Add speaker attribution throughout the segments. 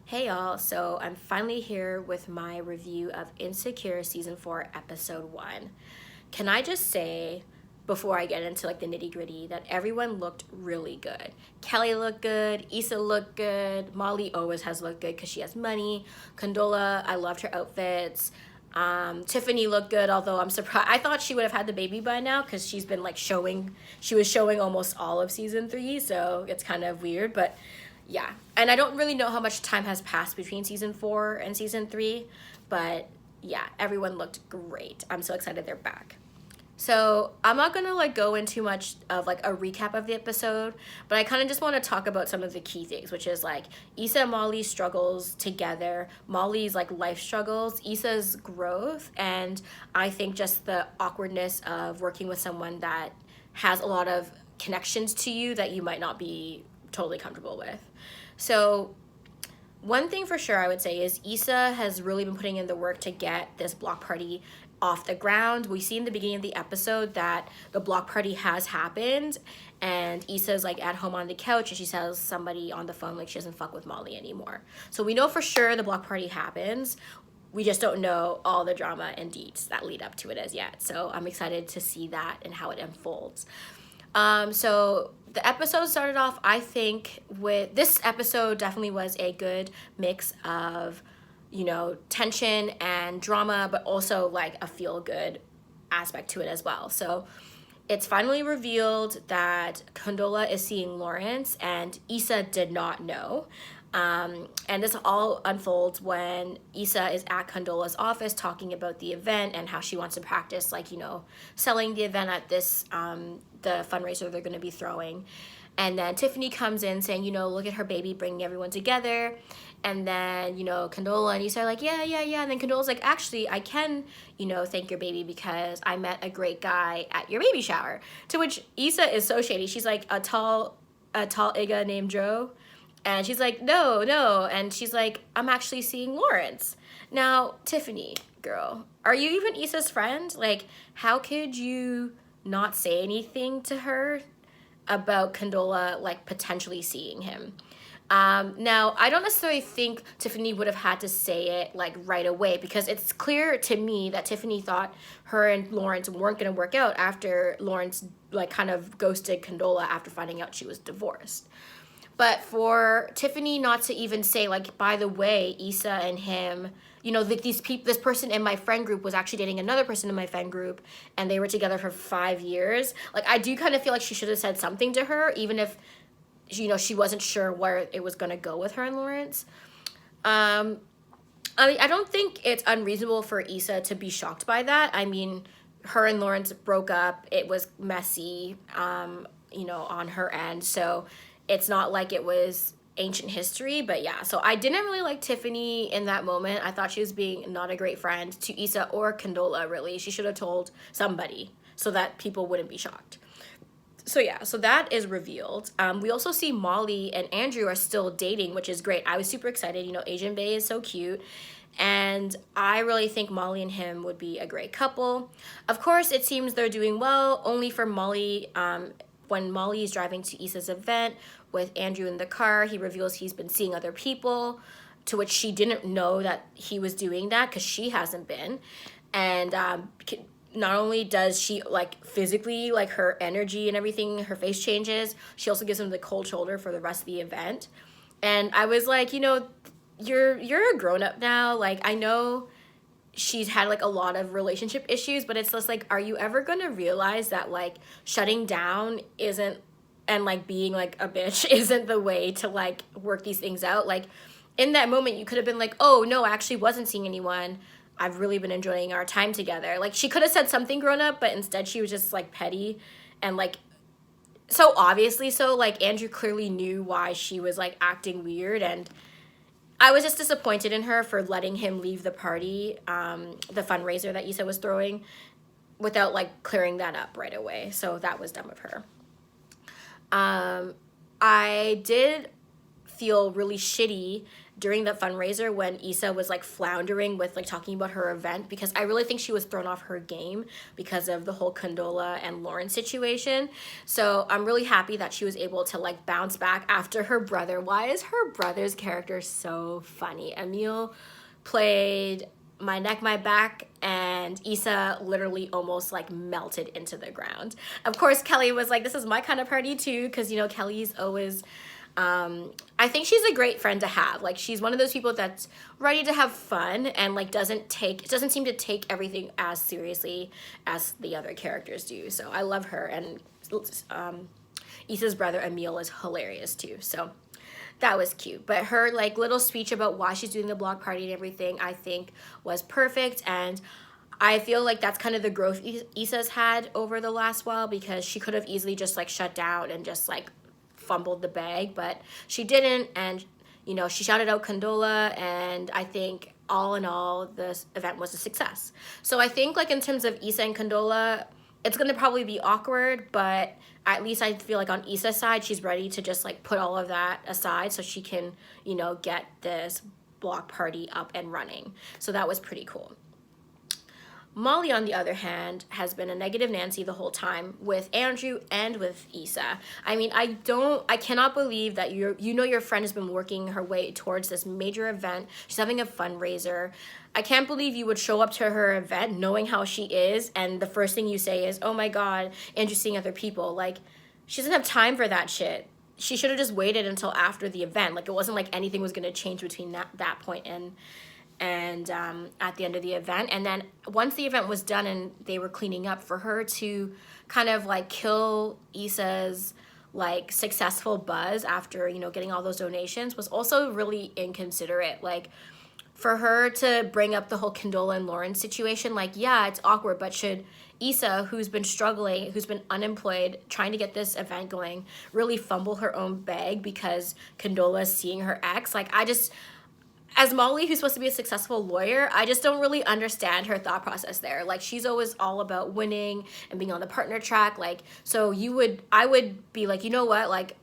Speaker 1: Hey y'all, so I'm finally here with my review of Insecure Season 4, Episode 1. Can I just say, before I get into like the nitty gritty, that everyone looked really good. Kelly looked good, Issa looked good, Molly always has looked good because she has money. Condola, I loved her outfits. Tiffany looked good, although I'm surprised. I thought she would have had the baby by now because she's been like she was showing almost all of Season 3, so it's kind of weird, but yeah. And I don't really know how much time has passed between Season 4 and Season 3, but yeah, everyone looked great. I'm so excited they're back. So I'm not gonna like go into too much of like a recap of the episode, but I kind of just want to talk about some of the key things, which is like Issa and Molly's struggles together, Molly's like life struggles, Issa's growth, and I think just the awkwardness of working with someone that has a lot of connections to you that you might not be totally comfortable with. So one thing for sure I would say is Issa has really been putting in the work to get this block party off the ground. We see in the beginning of the episode that the block party has happened, and Issa's like at home on the couch and she tells somebody on the phone like she doesn't fuck with Molly anymore. So we know for sure the block party happens. We just don't know all the drama and deets that lead up to it as yet. So I'm excited to see that and how it unfolds. So the episode started off, I think, with this episode definitely was a good mix of, tension and drama, but also like a feel good aspect to it as well. So it's finally revealed that Condola is seeing Lawrence and Issa did not know. And this all unfolds when Issa is at Condola's office talking about the event and how she wants to practice, selling the event at this, the fundraiser they're going to be throwing. And then Tiffany comes in saying, look at her baby bringing everyone together. And then, Condola and Issa are like, yeah. And then Condola's like, actually, I can, thank your baby because I met a great guy at your baby shower. To which Issa is so shady. She's like, a tall Iga named Joe. And she's like, no. And she's like, I'm actually seeing Lawrence. Now, Tiffany, girl, are you even Issa's friend? Like, how could you not say anything to her about Condola, like, potentially seeing him? Now, I don't necessarily think Tiffany would have had to say it, like, right away, because it's clear to me that Tiffany thought her and Lawrence weren't going to work out after Lawrence, like, kind of ghosted Condola after finding out she was divorced. But for Tiffany not to even say, like, by the way, Issa and him, this person in my friend group was actually dating another person in my friend group, and they were together for 5 years. Like, I do kind of feel like she should have said something to her, even if, she wasn't sure where it was going to go with her and Lawrence. I don't think it's unreasonable for Issa to be shocked by that. I mean, her and Lawrence broke up. It was messy, on her end. So it's not like it was ancient history, but yeah. So I didn't really like Tiffany in that moment. I thought she was being not a great friend to Issa or Condola, really. She should have told somebody so that people wouldn't be shocked. So yeah, so that is revealed. We also see Molly and Andrew are still dating, which is great. I was super excited. Asian Bae is so cute. And I really think Molly and him would be a great couple. Of course, it seems they're doing well, only for Molly. When Molly is driving to Issa's event with Andrew in the car, he reveals he's been seeing other people, to which she didn't know that he was doing that because she hasn't been. And not only does she, like, physically, like, her energy and everything, her face changes, she also gives him the cold shoulder for the rest of the event. And I was like, you're a grown-up now. Like, I know she's had, like, a lot of relationship issues, but it's just, like, are you ever gonna realize that, like, shutting down isn't, and, like, being, like, a bitch isn't the way to, like, work these things out? Like, in that moment, you could have been like, oh, no, I actually wasn't seeing anyone. I've really been enjoying our time together. Like, she could have said something grown up, but instead she was just, like, petty and, like, so obviously so. Like, Andrew clearly knew why she was, like, acting weird, and I was just disappointed in her for letting him leave the party, the fundraiser that Issa was throwing, without, like, clearing that up right away. So that was dumb of her. I did feel really shitty during the fundraiser when Issa was like floundering with like talking about her event, because I really think she was thrown off her game because of the whole Condola and Lauren situation. So I'm really happy that she was able to like bounce back after her brother. Why is her brother's character so funny? Emil played my neck, my back, and Issa literally almost like melted into the ground. Of course, Kelly was like, this is my kind of party too, because, you know, Kelly's always, I think she's a great friend to have. Like, she's one of those people that's ready to have fun and like doesn't seem to take everything as seriously as the other characters do. So I love her, and Issa's brother Emil is hilarious too. So that was cute. But her like little speech about why she's doing the block party and everything, I think was perfect. And I feel like that's kind of the growth Issa's had over the last while, because she could have easily just like shut down and just like fumbled the bag, but she didn't. And, you know, she shouted out Condola, and I think all in all, this event was a success. So I think like in terms of Issa and Condola, it's going to probably be awkward, but at least I feel like on Issa's side, she's ready to just like put all of that aside so she can, you know, get this block party up and running. So that was pretty cool. Molly, on the other hand, has been a negative Nancy the whole time with Andrew and with Issa. I mean, I cannot believe that your friend has been working her way towards this major event. She's having a fundraiser. I can't believe you would show up to her event knowing how she is, and the first thing you say is, oh my God, Andrew's seeing other people. Like, she doesn't have time for that shit. She should have just waited until after the event. Like, it wasn't like anything was going to change between that point and at the end of the event. And then once the event was done and they were cleaning up, for her to kind of like kill Issa's like successful buzz after, you know, getting all those donations was also really inconsiderate. Like, for her to bring up the whole Condola and Lauren situation, like, yeah, it's awkward, but should Issa, who's been struggling, who's been unemployed, trying to get this event going, really fumble her own bag because Condola's seeing her ex? Like, as Molly, who's supposed to be a successful lawyer, I just don't really understand her thought process there. Like, she's always all about winning and being on the partner track. Like, so I would be like, you know what? Like,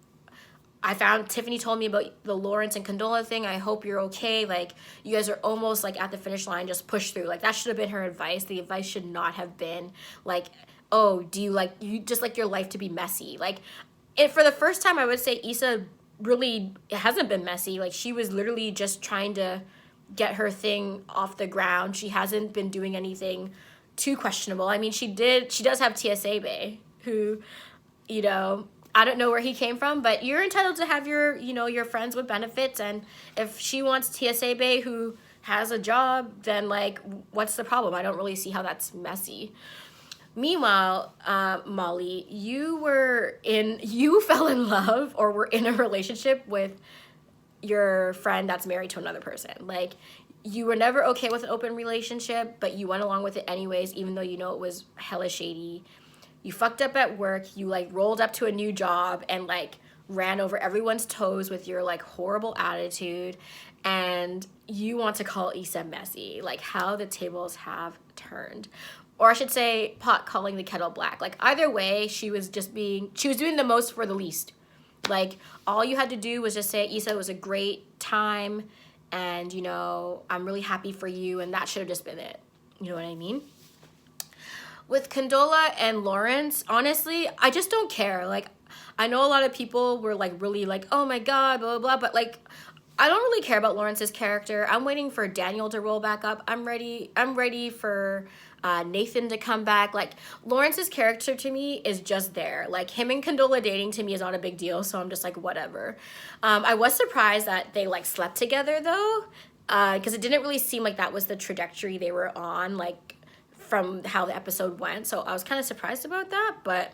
Speaker 1: Tiffany told me about the Lawrence and Condola thing. I hope you're okay. Like, you guys are almost like at the finish line. Just push through. Like, that should have been her advice. The advice should not have been like, oh, do you just like your life to be messy? Like, for the first time, I would say Issa really, it hasn't been messy. Like, she was literally just trying to get her thing off the ground. She hasn't been doing anything too questionable. I mean, she does have TSA Bay, who, you know, I don't know where he came from, but you're entitled to have your friends with benefits. And if she wants TSA Bay, who has a job, then like, what's the problem? I don't really see how that's messy. Meanwhile, Molly, you fell in love or were in a relationship with your friend that's married to another person. Like, you were never okay with an open relationship, but you went along with it anyways, even though you know it was hella shady. You fucked up at work. You like rolled up to a new job and like ran over everyone's toes with your like horrible attitude. And you want to call Issa messy. Like, how the tables have turned. Or I should say, pot calling the kettle black. Like, either way, she was doing the most for the least. Like, all you had to do was just say, Issa, it was a great time, and, you know, I'm really happy for you, and that should have just been it. You know what I mean? With Condola and Lawrence, honestly, I just don't care. Like, I know a lot of people were, like, really like, oh my God, blah, blah, blah, but, like, I don't really care about Lawrence's character. I'm waiting for Daniel to roll back up. I'm ready for Nathan to come back. Like, Lawrence's character to me is just there. Like, him and Condola dating to me is not a big deal, so I'm just like, whatever. I was surprised that they like slept together though, because it didn't really seem like that was the trajectory they were on, like from how the episode went. So I was kind of surprised about that, but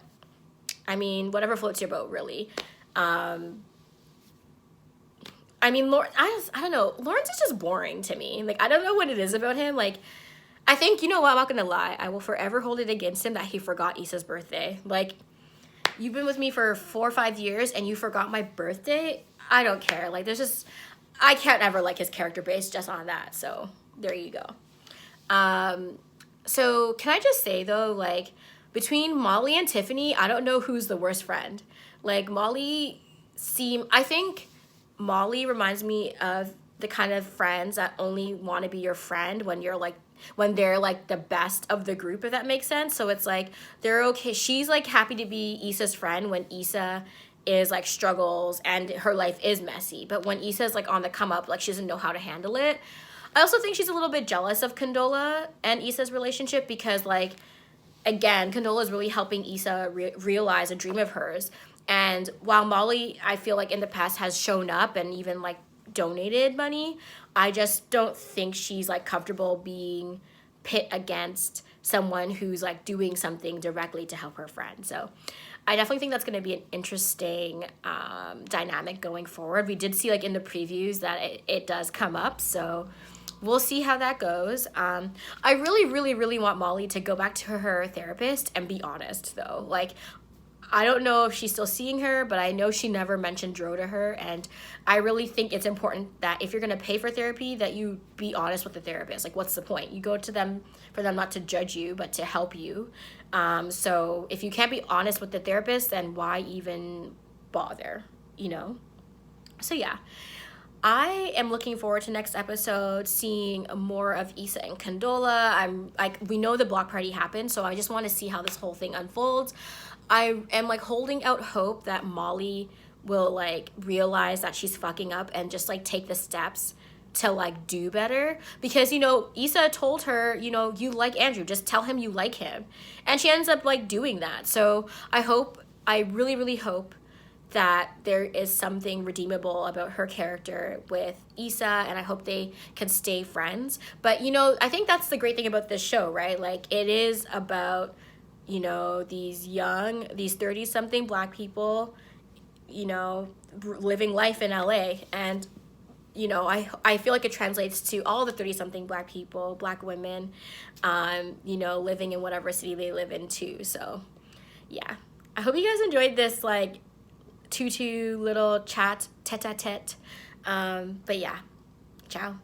Speaker 1: I mean, whatever floats your boat, really. I mean, I don't know. Lawrence is just boring to me. Like, I don't know what it is about him. Like, I think, you know what, I'm not going to lie. I will forever hold it against him that he forgot Issa's birthday. Like, you've been with me for 4 or 5 years and you forgot my birthday? I don't care. Like, I can't ever like his character based just on that. So, there you go. So, can I just say, though, like, between Molly and Tiffany, I don't know who's the worst friend. Like, I think Molly reminds me of the kind of friends that only want to be your friend when they're like the best of the group, if that makes sense. So it's like they're okay. She's like happy to be Issa's friend when Issa is like struggles and her life is messy. But when Issa's like on the come up, like she doesn't know how to handle it. I also think she's a little bit jealous of Condola and Issa's relationship because, like, again, Condola is really helping Issa realize a dream of hers. And while Molly, I feel like in the past has shown up and even like donated money, I just don't think she's like comfortable being pit against someone who's like doing something directly to help her friend. So I definitely think that's going to be an interesting dynamic going forward. We did see like in the previews that it does come up, so we'll see how that goes. I really, really, really want Molly to go back to her therapist and be honest, though. Like, I don't know if she's still seeing her, but I know she never mentioned Dro to her, and I really think it's important that if you're going to pay for therapy, that you be honest with the therapist. Like, what's the point? You go to them for them not to judge you, but to help you. So if you can't be honest with the therapist, then why even bother, you know? So yeah. I am looking forward to next episode, seeing more of Issa and Condola. I'm like, we know the block party happened, so I just want to see how this whole thing unfolds. I am like holding out hope that Molly will like realize that she's fucking up and just like take the steps to like do better, because, you know, Issa told her, you know, you like Andrew, just tell him you like him, and she ends up like doing that. So I really, really hope that there is something redeemable about her character with Issa, and I hope they can stay friends. But, you know, I think that's the great thing about this show, right? Like, it is about, you know, these 30-something black people, you know, living life in LA. And, you know, I feel like it translates to all the 30-something black people, black women, you know, living in whatever city they live in too. So, yeah. I hope you guys enjoyed this, like, tutu little chat, tete-a-tete. But yeah, ciao.